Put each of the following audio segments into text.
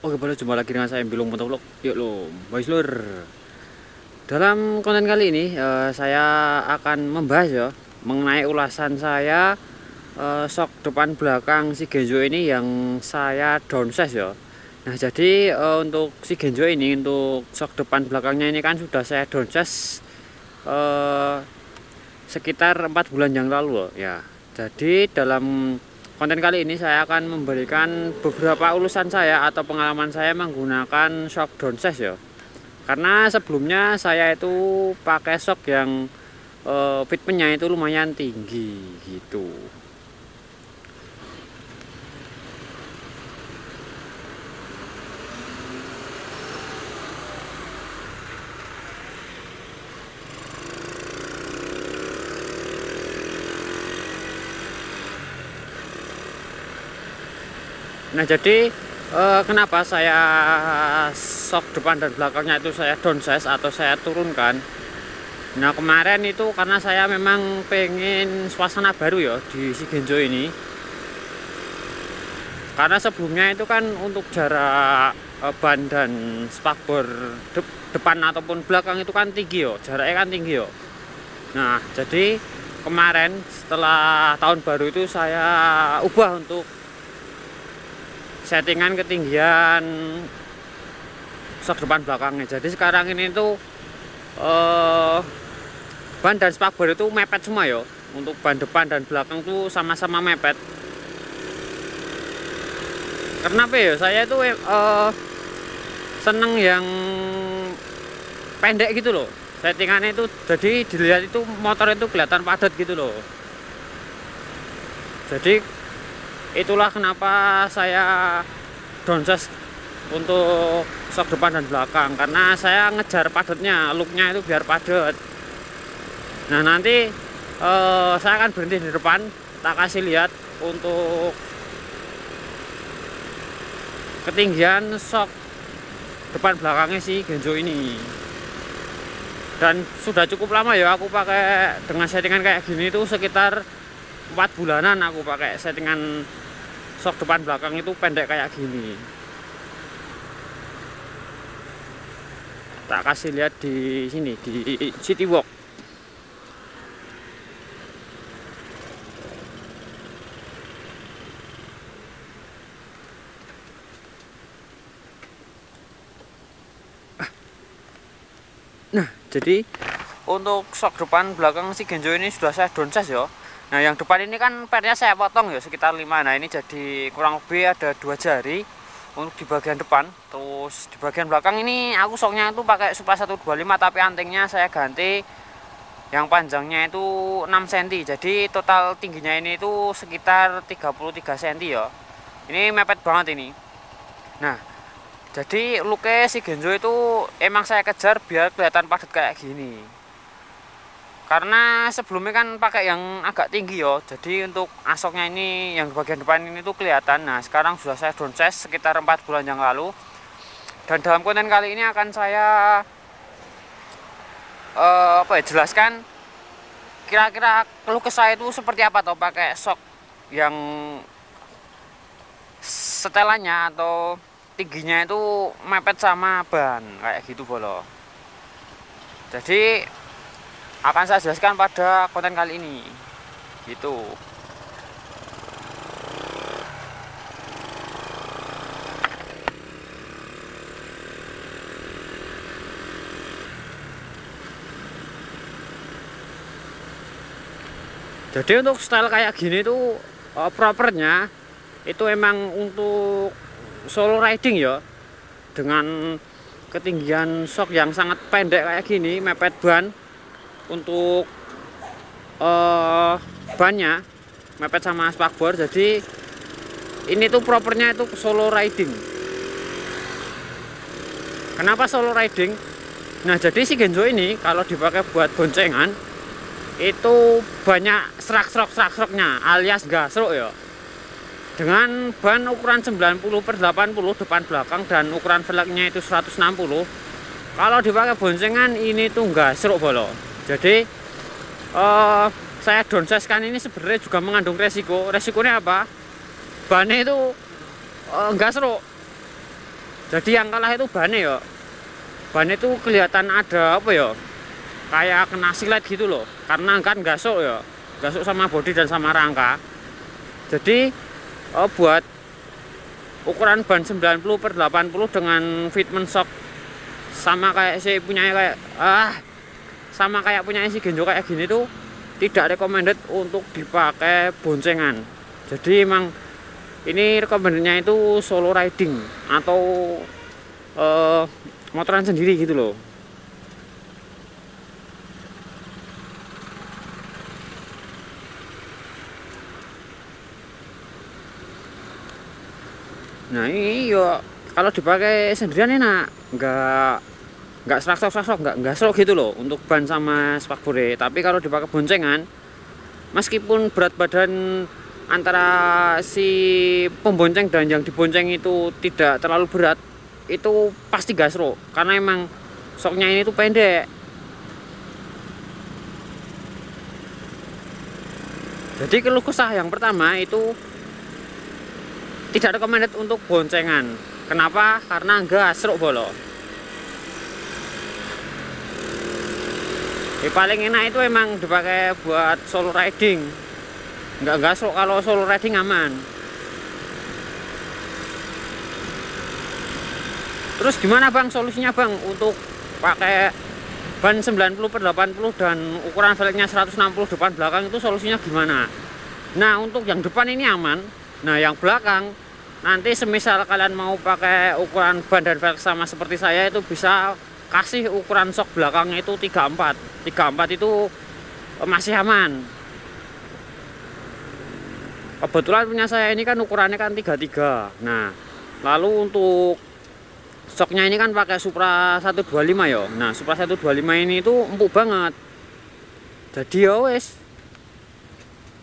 Oke, boleh jumpa lagi dengan saya Bilung Motovlog. Yuk lo, boys lur. Dalam konten kali ini saya akan membahas ya mengenai ulasan saya shock depan belakang si Genzo ini yang saya downsize ya. Nah, jadi untuk si Genzo ini, untuk shock depan belakangnya ini kan sudah saya downsize sekitar 4 bulan yang lalu ya. Jadi dalam konten kali ini saya akan memberikan beberapa ulasan saya atau pengalaman saya menggunakan shock downsize ya. Karena sebelumnya saya itu pakai shock yang fitmentnya itu lumayan tinggi gitu. Nah, jadi kenapa saya shock depan dan belakangnya itu saya downsize atau saya turunkan. Nah, kemarin itu karena saya memang pengen suasana baru ya di si Genzo ini. Karena sebelumnya itu kan untuk jarak ban dan spakbor depan ataupun belakang itu kan tinggi ya, jaraknya kan tinggi ya. Nah, jadi kemarin setelah tahun baru itu saya ubah untuk settingan ketinggian shock depan belakangnya. Jadi sekarang ini tuh ban dan spakbor itu mepet semua ya. Untuk ban depan dan belakang tuh sama-sama mepet. Kenapa ya? Saya itu seneng yang pendek gitu loh. Settingannya itu jadi dilihat itu motor itu kelihatan padat gitu loh. Jadi itulah kenapa saya downsize untuk shock depan dan belakang, karena saya ngejar padatnya, looknya itu biar padat. Nah, nanti saya akan berhenti di depan, tak kasih lihat untuk ketinggian shock depan belakangnya si Genzo ini. Dan sudah cukup lama ya aku pakai dengan settingan kayak gini itu sekitar 4 bulanan aku pakai settingan shock depan belakang itu pendek kayak gini. Tak kasih lihat di sini di City Walk. Nah, jadi untuk shock depan belakang si Genzo ini sudah saya downsize ya. Nah, yang depan ini kan pernya saya potong ya sekitar 5. Nah, ini jadi kurang lebih ada 2 jari untuk di bagian depan. Terus di bagian belakang ini aku shocknya itu pakai Supra 125, tapi antingnya saya ganti yang panjangnya itu 6 cm. Jadi total tingginya ini itu sekitar 33 cm ya. Ini mepet banget ini. Nah, jadi looknya si Genzo itu emang saya kejar biar kelihatan padat kayak gini. Karena sebelumnya kan pakai yang agak tinggi ya, jadi untuk asoknya ini yang bagian depan ini tuh kelihatan. Nah, sekarang sudah saya downsize sekitar 4 bulan yang lalu. Dan dalam konten kali ini akan saya jelaskan kira-kira keluh kesah itu seperti apa toh pakai shock yang setelannya atau tingginya itu mepet sama ban kayak gitu bolo. Jadi akan saya jelaskan pada konten kali ini gitu. Jadi untuk style kayak gini tuh propernya itu emang untuk solo riding ya, dengan ketinggian shock yang sangat pendek kayak gini, mepet ban. Untuk bannya mepet sama spakbor, jadi ini tuh propernya itu solo riding. Kenapa solo riding? Nah, jadi si Genzo ini kalau dipakai buat boncengan itu banyak serak-seroknya alias gasruk ya. Dengan ban ukuran 90/80 depan belakang dan ukuran velgnya itu 160, kalau dipakai boncengan ini tuh gasruk bolo. Jadi saya downsize kan ini sebenarnya juga mengandung resiko. Resikonya apa? Bannya itu enggak seru. Jadi yang kalah itu bannya ya. Ban itu kelihatan ada apa ya, kayak kena silet gitu loh, karena kan gasuk ya, gasuk sama bodi dan sama rangka. Jadi buat ukuran ban 90/80 dengan fitment shock sama kayak si punya sama kayak punya si Genjo kayak gini tuh tidak recommended untuk dipakai boncengan. Jadi emang ini recommendednya itu solo riding atau motoran sendiri gitu loh. Nah ini yo kalau dipakai sendirian enak, nggak serak-serak, nggak serok gitu loh untuk ban sama spakbore. Tapi kalau dipakai boncengan, meskipun berat badan antara si pembonceng dan yang dibonceng itu tidak terlalu berat, itu pasti gasro karena emang soknya ini tuh pendek. Jadi keluh kesah yang pertama itu tidak recommended untuk boncengan. Kenapa? Karena gasro bolo. Paling enak itu emang dipakai buat solo riding. Nggak gasro, kalau solo riding aman. Terus gimana bang solusinya bang untuk pakai ban 90/80 dan ukuran velgnya 160 depan belakang, itu solusinya gimana? Nah untuk yang depan ini aman. Nah yang belakang nanti semisal kalian mau pakai ukuran ban dan velg sama seperti saya, itu bisa kasih ukuran sok belakangnya itu 34 itu masih aman. Kebetulan punya saya ini kan ukurannya kan 33. Nah lalu untuk soknya ini kan pakai Supra 125 ya. Nah Supra 125 ini itu empuk banget. Jadi ya wes,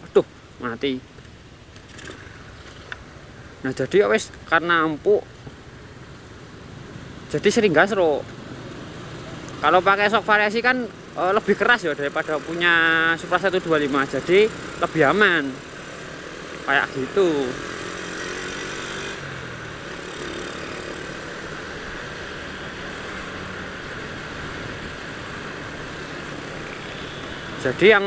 aduh mati. Nah jadi ya wes, karena empuk jadi sering gasro. Kalau pakai sok variasi kan lebih keras ya daripada punya Supra 125, jadi lebih aman kayak gitu. Jadi yang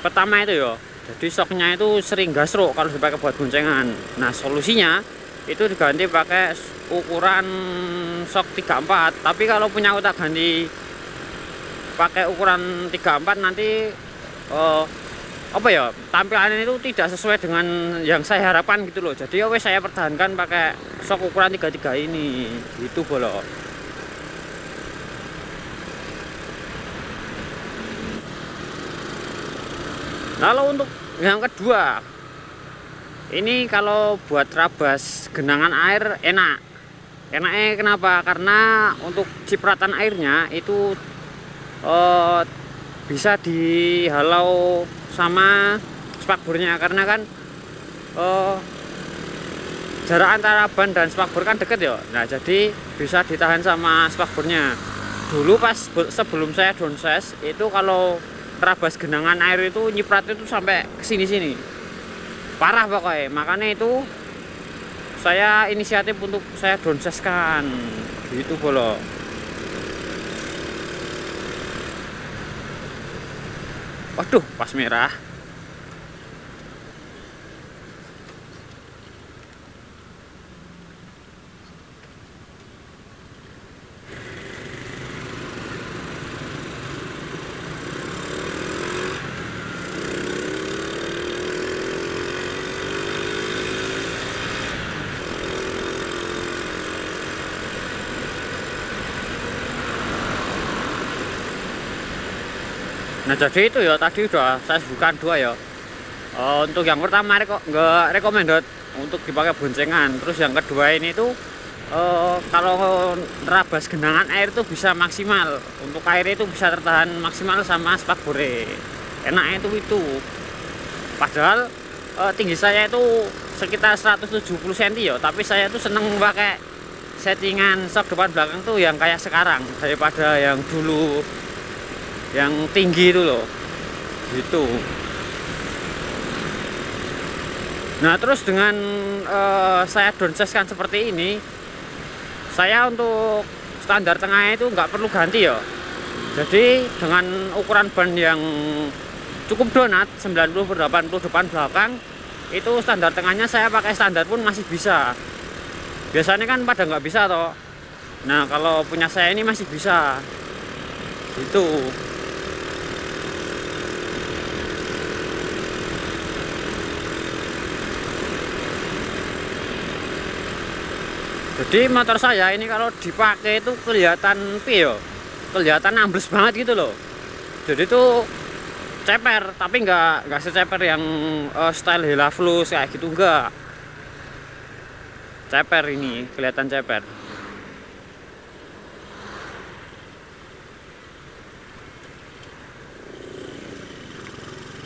pertama itu ya, jadi soknya itu sering gasro kalau dipakai buat boncengan. Nah solusinya itu diganti pakai ukuran sok 34. Tapi kalau punya otak ganti pakai ukuran 34 nanti apa ya, tampilannya itu tidak sesuai dengan yang saya harapkan gitu loh. Jadi ya wes saya pertahankan pakai sok ukuran 33 ini gitu bolo. Lalu untuk yang kedua, ini kalau buat rabas genangan air enak. Enaknya kenapa? Karena untuk cipratan airnya itu bisa dihalau sama spakbornya, karena kan jarak antara ban dan spakbor kan deket ya. Nah jadi bisa ditahan sama spakbornya. Dulu pas sebelum saya downsize itu, kalau rabas genangan air itu nyiprat itu sampai kesini-sini, parah pokoknya. Makanya itu saya inisiatif untuk saya downsize kan gitu bolo. Waduh pas merah. Nah jadi itu ya, tadi udah saya sebutkan dua ya. Untuk yang pertama nggak recommended untuk dipakai boncengan. Terus yang kedua ini tuh kalau nerabas genangan air itu bisa maksimal, untuk airnya itu bisa tertahan maksimal sama spakbore. Enaknya itu. Padahal tinggi saya itu sekitar 170 cm ya, tapi saya tuh seneng pakai settingan sok depan belakang tuh yang kayak sekarang daripada yang dulu yang tinggi itu loh gitu. Nah terus dengan saya downsize kan seperti ini, saya untuk standar tengahnya itu nggak perlu ganti ya. Jadi dengan ukuran ban yang cukup donat 90/80 depan belakang, itu standar tengahnya saya pakai standar pun masih bisa. Biasanya kan pada nggak bisa toh. Nah kalau punya saya ini masih bisa gitu. Jadi motor saya ini kalau dipakai itu kelihatan pio, kelihatan ambles banget gitu loh. Jadi itu ceper, tapi nggak seceper yang style Hella Flus kayak gitu, enggak. Ceper ini, kelihatan ceper.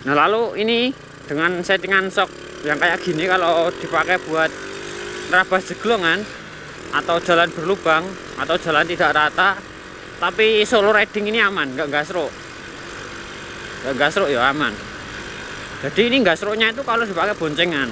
Nah lalu ini dengan settingan shock yang kayak gini, kalau dipakai buat nerabas jeglongan atau jalan berlubang atau jalan tidak rata, tapi solo riding ini aman, nggak gasruk. Nggak gasruk ya aman. Jadi ini gasruknya itu kalau dipakai boncengan.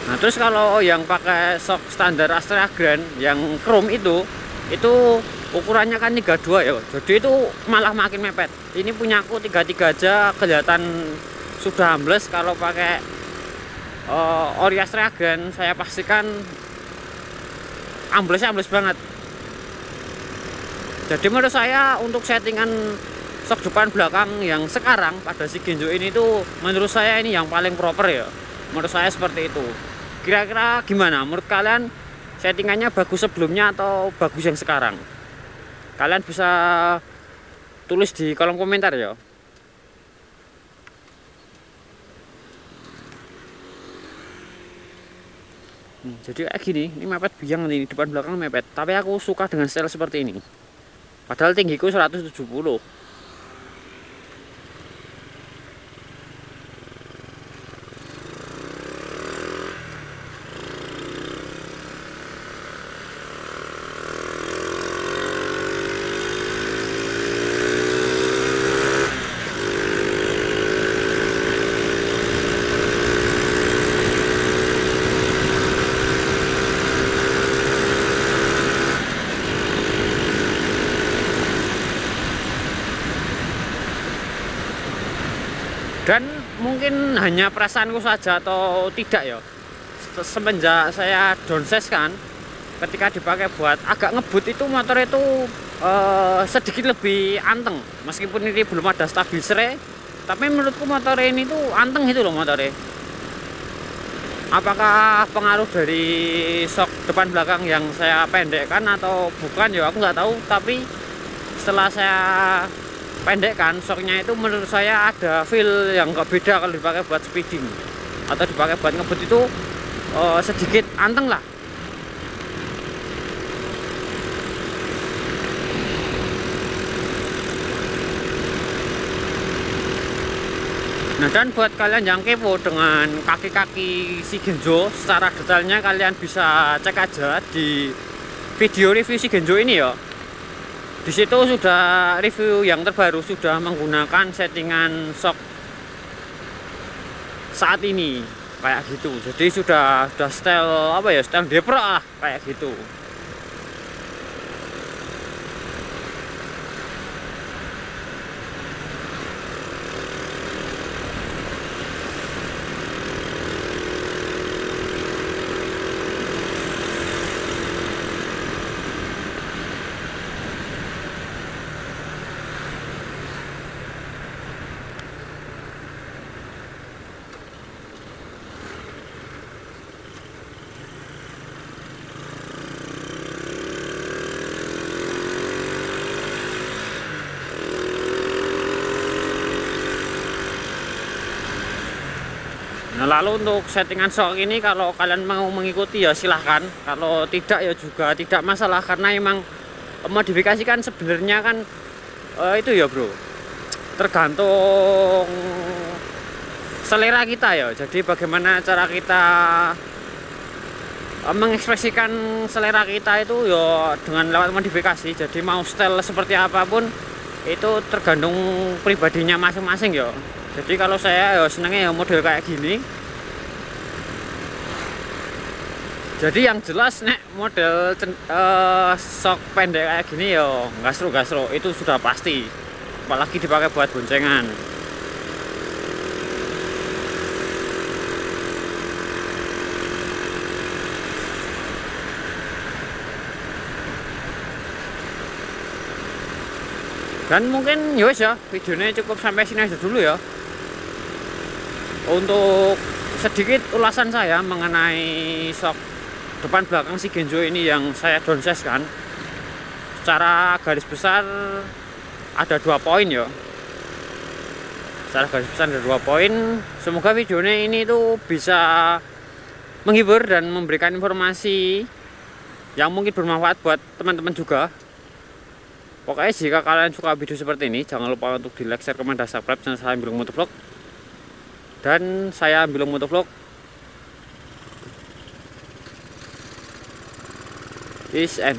Nah terus kalau yang pakai shock standar Astrea Grand yang chrome itu ukurannya kan 32 ya, jadi itu malah makin mepet. Ini punya aku 33 aja kelihatan sudah ambles. Kalau pakai ori Astrea Grand saya pastikan amblesnya ambles banget. Jadi menurut saya untuk settingan shock depan belakang yang sekarang pada Shigenzo ini tuh menurut saya ini yang paling proper ya. Menurut saya seperti itu. Kira-kira gimana menurut kalian, settingannya bagus sebelumnya atau bagus yang sekarang? Kalian bisa tulis di kolom komentar ya. Jadi kayak gini, ini mepet biang nih, depan belakang mepet. Tapi aku suka dengan style seperti ini. Padahal tinggiku 170. Dan mungkin hanya perasaanku saja atau tidak ya, semenjak saya downsize kan, ketika dipakai buat agak ngebut itu motor itu sedikit lebih anteng. Meskipun ini belum ada stabilizer, tapi menurutku motor ini tuh anteng gitu loh motornya. Apakah pengaruh dari shock depan belakang yang saya pendekkan atau bukan ya aku nggak tahu, tapi setelah saya pendekkan shocknya itu menurut saya ada feel yang nggak beda kalau dipakai buat speeding atau dipakai buat ngebut itu sedikit anteng lah. Nah dan buat kalian yang kepo dengan kaki-kaki Shigenzo secara detailnya, kalian bisa cek aja di video review Shigenzo ini ya. Di situ sudah review yang terbaru, sudah menggunakan settingan shock saat ini kayak gitu. Jadi sudah style apa ya, style depro lah kayak gitu. Nah lalu untuk settingan shock ini kalau kalian mau mengikuti ya silahkan, kalau tidak ya juga tidak masalah, karena emang modifikasi kan sebenarnya kan itu ya bro, tergantung selera kita ya. Jadi bagaimana cara kita mengekspresikan selera kita itu ya dengan lewat modifikasi. Jadi mau style seperti apapun itu tergantung pribadinya masing-masing ya. Jadi kalau saya ya senengnya ya model kayak gini. Jadi yang jelas nek model sok pendek kayak gini ya nggak seru, itu sudah pasti. Apalagi dipakai buat boncengan. Dan mungkin yowes ya, videonya cukup sampai sini aja dulu ya. Untuk sedikit ulasan saya mengenai sok depan belakang si Genzo ini yang saya downsize kan. Secara garis besar ada 2 poin ya. Secara garis besar ada 2 poin. Semoga videonya ini tuh bisa menghibur dan memberikan informasi yang mungkin bermanfaat buat teman-teman juga. Pokoknya jika kalian suka video seperti ini, jangan lupa untuk di like, share, komen, dan subscribe channel saya Ambilung Motovlog. Dan saya Ambilung Motovlog. Peace and